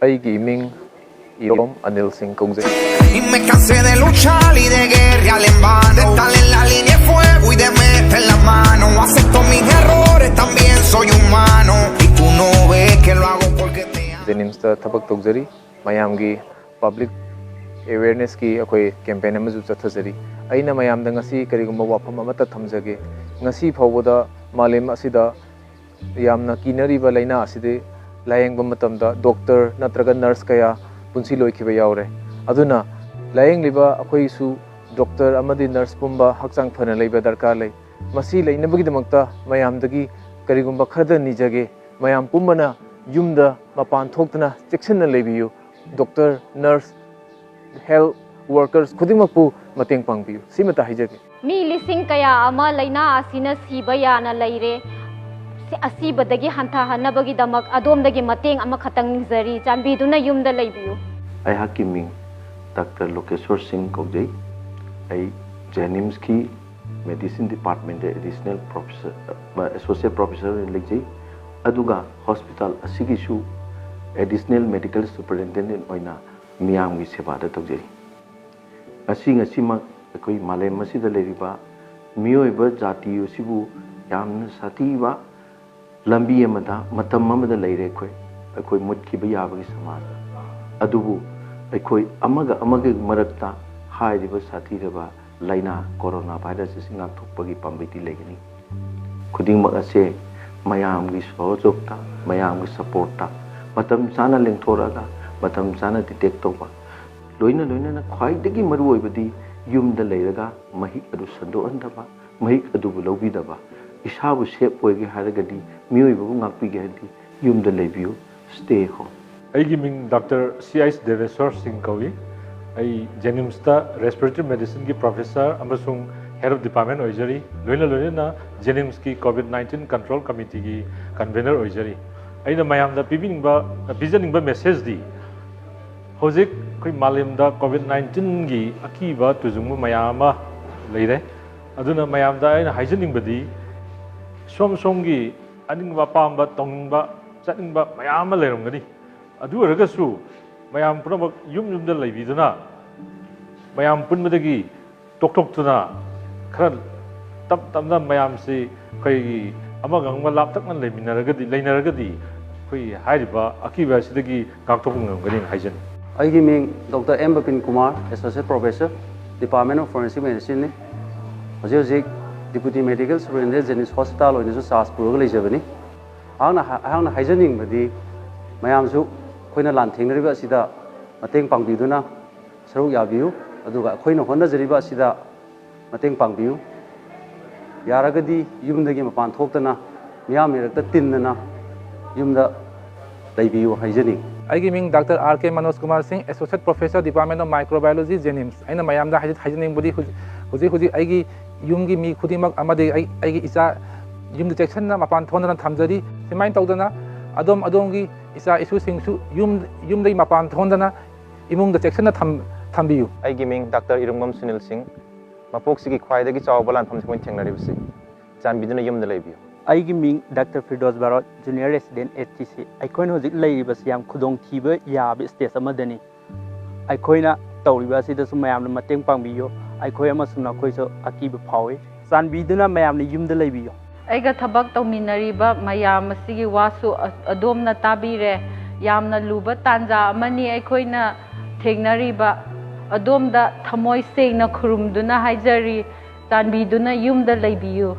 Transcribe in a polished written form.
ꯑꯩꯒꯤ ꯏꯃꯤꯡ ꯏꯔꯣꯝ ꯑꯅꯤꯜ ꯁꯤꯡ ꯀꯧꯖꯩ꯫ Y me cansé de luchar y de guerrear en vano, de estar en la línea de fuego y de meter la mano. Acepto mis errores, también soy humano, y tú no ves que lo hago porque te amo. Jennimsꯇ ꯊꯕꯛ ꯇꯧꯖꯔꯤ, ꯃꯌꯥꯝꯒꯤ public ꯑꯦꯋꯦꯌꯔꯅꯦꯁꯀꯤ ꯑꯩꯈꯣꯏ campaign ꯑꯃꯁꯨ ꯆꯠꯊꯖꯔꯤ꯫ ꯑꯩꯅ ꯃꯌꯥꯝꯗ ꯉꯁꯤ ꯀꯔꯤꯒꯨꯝꯕ ꯋꯥꯐꯝ ꯑꯃꯠꯇ ꯊꯝꯖꯒꯦ꯫ ꯉꯁꯤ ꯐꯥꯎꯕꯗ ꯃꯥꯂꯦꯝ ꯑꯁꯤꯗ ꯌꯥꯝꯅ ꯀꯤꯅꯔꯤꯕ ꯂꯩꯅꯥ ꯑꯁꯤꯗꯤ ꯂꯥꯌꯦꯡꯕ ꯃꯇꯝꯗ ꯗꯣꯛꯇꯔ ꯅꯠꯇ꯭ꯔꯒ ꯅꯔꯁ ꯀꯌꯥ ꯄꯨꯟꯁꯤ ꯂꯣꯏꯈꯤꯕ ꯌꯥꯎꯔꯦ꯫ ꯑꯗꯨꯅ ꯂꯥꯌꯦꯡꯂꯤꯕ ꯑꯩꯈꯣꯏꯁꯨ ꯗꯣꯛꯇꯔ ꯑꯃꯗꯤ ꯅꯔꯁ ꯄꯨꯝꯕ ꯍꯛꯆꯥꯡ ꯐꯅ ꯂꯩꯕ ꯗꯔꯀꯥꯔ ꯂꯩ꯫ ꯃꯁꯤ ꯂꯩꯅꯕꯒꯤꯗꯃꯛꯇ ꯃꯌꯥꯝꯗꯒꯤ ꯀꯔꯤꯒꯨꯝꯕ ꯈꯔꯗ ꯅꯤꯖꯒꯦ, ꯃꯌꯥꯝ ꯄꯨꯝꯕꯅ ꯌꯨꯝꯗ ꯃꯄꯥꯟ ꯊꯣꯛꯇꯅ ꯆꯦꯛꯁꯤꯟꯅ ꯂꯩꯕꯤꯌꯨ꯫ ꯗꯣꯛꯇꯔ, ꯅꯔꯁ, ꯍꯦꯜꯊ ꯋꯥꯔꯀꯔꯁ ꯈꯨꯗꯤꯡꯃꯛꯄꯨ ꯃꯇꯦꯡ ꯄꯥꯡꯕꯤꯌꯨ꯫ ꯁꯤꯃꯇ ꯍꯥꯏꯖꯒꯦ꯫ ꯃꯤ ꯂꯤꯁꯤꯡ ꯀꯌꯥ ꯑꯃ ꯂꯩꯅꯥ ꯑꯁꯤꯅ ꯁꯤꯕ ꯌꯥꯅ ꯂꯩꯔꯦ꯫ ꯑꯁꯤꯕꯗꯒꯤ ꯍꯟꯊꯍꯟꯅꯕꯒꯤꯗꯃꯛ ꯑꯗꯣꯝꯗꯒꯤ ꯃꯇꯦꯡ ꯑꯃꯈꯛꯇꯪ ꯅꯤꯖꯔꯤ꯫ ꯆꯥꯟꯕꯤꯗꯨꯅ ꯌꯨꯝꯗ ꯂꯩꯕꯤꯌꯨ꯫ ꯑꯩꯍꯥꯛꯀꯤ ꯃꯤꯡ ꯗꯥꯛꯇꯔ ꯂꯣꯀꯦꯁ꯭ꯋꯔ ꯁꯤꯡ ꯀꯧꯖꯩ꯫ ꯑꯩ ꯖꯦꯅꯤꯝꯁꯀꯤ medicine department additional associate professor ꯑꯣꯏꯅ ꯂꯩꯖꯩ, ꯑꯗꯨꯒ ꯍꯣꯁꯄꯤꯇꯥꯜ ꯑꯁꯤꯒꯤꯁꯨ ꯑꯦꯗꯤꯁꯅꯦꯜ ꯃꯦꯗꯤꯀꯦꯜ ꯁꯨꯄꯔꯤꯟꯇꯦꯟꯗꯦꯟꯠ ꯑꯣꯏꯅ ꯃꯤꯌꯥꯝꯒꯤ ꯁꯦꯕꯥꯗ ꯇꯧꯖꯔꯤ꯫ ꯉꯁꯤꯃꯛ ꯑꯩꯈꯣꯏ ꯃꯥꯂꯦꯝ ꯑꯁꯤꯗ ꯂꯩꯔꯤꯕ ꯃꯤꯑꯣꯏꯕ ꯖꯥꯇꯤ ꯑꯁꯤꯕꯨ ꯌꯥꯝꯅ ꯁꯥꯊꯤꯕ ꯂꯝꯕꯤ ꯑꯃꯗ ꯃꯇꯝ ꯑꯃꯗ ꯂꯩꯔꯦ ꯑꯩꯈꯣꯏ ꯃꯨꯠꯈꯤꯕ ꯌꯥꯕꯒꯤ ꯁꯃꯥꯖ ꯑꯗꯨꯕꯨ ꯑꯩꯈꯣꯏ ꯑꯃꯒ ꯃꯔꯛꯇ ꯍꯥꯏꯔꯤꯕ ꯁꯥꯊꯤꯔꯕ ꯂꯩꯅꯥ ꯀꯣꯔꯣꯅꯥ ꯚꯥꯏꯔꯁ ꯑꯁꯤ ꯉꯥꯛꯊꯣꯛꯄꯒꯤ ꯄꯥꯝꯕꯩꯗꯤ ꯂꯩꯒꯅꯤ꯫ ꯈꯨꯗꯤꯡꯃꯛ ꯑꯁꯦ ꯃꯌꯥꯝꯒꯤ ꯁꯍꯣꯖꯣꯛꯇ, ꯃꯌꯥꯝꯒꯤ ꯁꯄꯣꯔꯠꯇ ꯃꯇꯝ ꯆꯥꯅ ꯂꯦꯡꯊꯣꯔꯛꯑꯒ ꯃꯇꯝ ꯆꯥꯅ ꯗꯤꯇꯦꯛ ꯇꯧꯕ, ꯂꯣꯏꯅꯅ ꯈ꯭ꯋꯥꯏꯗꯒꯤ ꯃꯔꯨꯑꯣꯏꯕꯗꯤ ꯌꯨꯝꯗ ꯂꯩꯔꯒ ꯃꯍꯤꯛ ꯑꯗꯨ ꯁꯟꯗꯣꯛꯍꯟꯗꯕ, ꯃꯍꯤꯛ ꯑꯗꯨꯕꯨ ꯂꯧꯕꯤꯗꯕ꯫ ꯏꯁꯥꯕꯨ ꯁꯦꯞ ꯑꯣꯏꯒꯦ ꯍꯥꯏꯔꯒꯗꯤ, ꯃꯤꯑꯣꯏꯕꯕꯨ ꯉꯥꯛꯄꯤꯒꯦ ꯍꯥꯏꯔꯗꯤ ꯌꯨꯝꯗ ꯂꯩꯕꯤꯌꯨ, ꯁ꯭ꯇꯦ ꯍꯣꯝ꯫ ꯑꯩꯒꯤ ꯃꯤꯡ ꯗꯥꯛꯇꯔ C.H. ꯗꯦꯕꯦꯁ꯭ꯋꯔ ꯁꯤꯡ ꯀꯧꯏ꯫ ꯑꯩ ꯖꯦꯅꯤꯝꯁꯇ ꯔꯦꯁꯄꯤꯔꯦꯇꯔꯤ ꯃꯦꯗꯤꯁꯤꯟꯒꯤ ꯄ꯭ꯔꯣꯐꯦꯁꯔ ꯑꯃꯁꯨꯡ ꯍꯦꯗ ꯑꯣꯐ ꯗꯤꯄꯥꯔꯠꯃꯦꯟꯠ ꯑꯣꯏꯖꯔꯤ꯫ ꯂꯣꯏꯅꯅ ꯖꯦꯅꯤꯝꯁꯀꯤ COVID-19 ꯀꯟꯇ꯭ꯔꯣꯜ ꯀꯃꯤꯇꯤꯒꯤ ꯀꯟꯚꯦꯅꯔ ꯑꯣꯏꯖꯔꯤ꯫ ꯑꯩꯅ ꯃꯌꯥꯝꯗ ꯄꯤꯖꯅꯤꯡꯕ ꯃꯦꯁꯦꯖꯗꯤ ꯍꯧꯖꯤꯛ ꯑꯩꯈꯣꯏ ꯃꯥꯂꯦꯝꯗ COVID-19ꯒꯤ ꯑꯀꯤꯕ ꯇꯨꯖꯨꯡꯕ ꯃꯌꯥꯝ ꯑꯃ ꯂꯩꯔꯦ꯫ ꯑꯗꯨꯅ ꯃꯌꯥꯝꯗ ꯑꯩꯅ ꯍꯥꯏꯖꯅꯤꯡꯕꯗꯤ ꯁꯣꯝꯒꯤ ꯑꯅꯤꯡꯕ ꯑꯄꯥꯝꯕ ꯇꯧꯅꯤꯡꯕ ꯆꯠꯅꯤꯡꯕ ꯃꯌꯥꯝ ꯑꯃ ꯂꯩꯔꯝꯒꯅꯤ꯫ ꯑꯗꯨ ꯑꯣꯏꯔꯒꯁꯨ ꯃꯌꯥꯝ ꯄꯨꯝꯅꯃꯛ ꯌꯨꯝꯗ ꯂꯩꯕꯤꯗꯨꯅ ꯃꯌꯥꯝ ꯄꯨꯟꯕꯗꯒꯤ ꯇꯣꯛꯊꯣꯛꯇꯨꯅ ꯈꯔ ꯇꯞꯅ ꯃꯌꯥꯝꯁꯤ ꯑꯩꯈꯣꯏꯒꯤ ꯑꯃꯒ ꯂꯥꯞꯇꯛꯅ ꯂꯩꯅꯔꯒꯗꯤ ꯑꯩꯈꯣꯏ ꯍꯥꯏꯔꯤꯕ ꯑꯀꯤꯕ ꯑꯁꯤꯗꯒꯤ ꯉꯥꯛꯊꯣꯛꯄ ꯉꯝꯒꯅꯤ ꯍꯥꯏꯖꯅꯤ꯫ ꯑꯩꯒꯤ ꯃꯤꯡ doctor M. Bipin Kumar, associate professor, department of forensic ꯃꯦꯗꯤꯁꯤꯟꯅꯤ꯫ ꯍꯧꯖꯤꯛ deputy medical superintendent JNIMS hospital ꯑꯣꯏꯅꯁꯨ ꯆꯥꯔꯖ ꯄꯨꯔꯒ ꯂꯩꯖꯕꯅꯤ꯫ ꯑꯩꯍꯥꯛꯅ ꯍꯥꯏꯖꯅꯤꯡꯕꯗꯤ ꯃꯌꯥꯝꯁꯨ ꯑꯩꯈꯣꯏꯅ ꯂꯥꯟꯊꯦꯡꯅꯔꯤꯕ ꯑꯁꯤꯗ ꯃꯇꯦꯡ ꯄꯥꯡꯕꯤꯗꯨꯅ ꯁꯔꯨꯛ ꯌꯥꯕꯤꯌꯨ, ꯑꯗꯨꯒ ꯑꯩꯈꯣꯏꯅ ꯍꯣꯠꯅꯖꯔꯤꯕ ꯑꯁꯤꯗ ꯃꯇꯦꯡ ꯄꯥꯡꯕꯤꯌꯨ꯫ ꯌꯥꯔꯒꯗꯤ ꯌꯨꯝꯗꯒꯤ ꯃꯄꯥꯟ ꯊꯣꯛꯇꯅ ꯃꯤꯌꯥꯝ ꯃꯔꯛꯇ ꯇꯤꯟꯗꯅ ꯌꯨꯝꯗ ꯂꯩꯕꯤꯌꯨ ꯍꯥꯏꯖꯅꯤꯡꯏ꯫ ꯑꯩꯒꯤ ꯃꯤꯡ doctor R.K. Manoj Kumar Singh, associate professor, department of microbiology, JNIMS. ꯑꯩꯅ ꯃꯌꯥꯝꯗ ꯍꯥꯏꯖꯅꯤꯡꯕꯗꯤ ꯍꯧꯖꯤꯛ ꯑꯩꯒꯤ ꯌꯨꯝꯒꯤ ꯃꯤ ꯈꯨꯗꯤꯡꯃꯛ ꯑꯃꯗꯤ ꯑꯩꯒꯤ ꯏꯆꯥ ꯌꯨꯝꯗ ꯆꯦꯛꯁꯤꯟꯅ ꯃꯄꯥꯟ ꯊꯣꯛꯍꯟꯗꯅ ꯊꯝꯖꯔꯤ꯫ ꯁꯨꯃꯥꯏꯅ ꯇꯧꯗꯅ ꯑꯗꯣꯝꯒꯤ ꯏꯆꯥ ꯏꯁꯨꯁꯤꯡꯁꯨ ꯌꯨꯝꯗꯒꯤ ꯃꯄꯥꯟ ꯊꯣꯛꯍꯟꯗꯅ ꯏꯃꯨꯡꯗ ꯆꯦꯛꯁꯤꯟꯅ ꯊꯝꯕꯤꯌꯨ꯫ ꯑꯩꯒꯤ ꯃꯤꯡ ꯗꯥꯛꯇꯔ ꯏꯔꯨꯡꯕꯝ ꯁꯨꯅꯤꯜ ꯁꯤꯡ, ꯃꯄꯣꯛꯁꯤꯒꯤ ꯈ꯭ꯋꯥꯏꯗꯒꯤ ꯆꯥꯎꯕ ꯂꯥꯟꯐꯝꯁꯤ ꯑꯩꯈꯣꯏꯅ ꯊꯦꯡꯅꯔꯤꯕꯁꯤ꯫ ꯆꯥꯟꯕꯤꯗꯨꯅ ꯌꯨꯝꯗ ꯂꯩꯕꯤꯌꯨ꯫ ꯑꯩꯒꯤ ꯃꯤꯡ ꯗꯥꯛꯇꯔ ꯐꯤꯔꯗꯣꯁ ꯕꯥꯔꯣꯠ, ꯖꯨꯅꯤꯌꯔ ꯔꯦꯁꯤꯗꯦꯟꯠ HTC꯫ ꯑꯩꯈꯣꯏꯅ ꯍꯧꯖꯤꯛ ꯂꯩꯔꯤꯕꯁꯤ ꯌꯥꯝ ꯈꯨꯗꯣꯡꯊꯤꯕ ꯌꯥꯕ ꯁ꯭ꯇꯦꯖ ꯑꯃꯗꯅꯤ꯫ ꯑꯩꯈꯣꯏꯅ ꯇꯧꯔꯤꯕ ꯑꯁꯤꯗꯁꯨ ꯃꯌꯥꯝꯅ ꯃꯇꯦꯡ ꯄꯥꯡꯕꯤꯌꯨ꯫ ꯑꯩꯈꯣꯏ ꯑꯃꯁꯨꯡ ꯅꯈꯣꯏꯁꯨ ꯑꯀꯤꯕ ꯐꯥꯎꯏ꯫ ꯆꯥꯟꯕꯤꯗꯨꯅ ꯃꯌꯥꯝꯅ ꯌꯨꯝꯗ ꯂꯩꯕꯤꯌꯨ꯫ ꯑꯩꯒ ꯊꯕꯛ ꯇꯧꯃꯤꯟꯅꯔꯤꯕ ꯃꯌꯥꯝ ꯑꯁꯤꯒꯤ ꯋꯥꯁꯨ ꯑꯗꯣꯝꯅ ꯇꯥꯕꯤꯔꯦ꯫ ꯌꯥꯝꯅ ꯂꯨꯕ ꯇꯥꯟꯖꯥ ꯑꯃꯅꯤ ꯑꯩꯈꯣꯏꯅ ꯊꯦꯡꯅꯔꯤꯕ꯫ ꯑꯗꯣꯝꯗ ꯊꯃꯣꯏ ꯁꯦꯡꯅ ꯈꯨꯔꯨꯝꯗꯨꯅ ꯍꯥꯏꯖꯔꯤ, ꯆꯥꯟꯕꯤꯗꯨꯅ ꯌꯨꯝꯗ ꯂꯩꯕꯤꯌꯨ꯫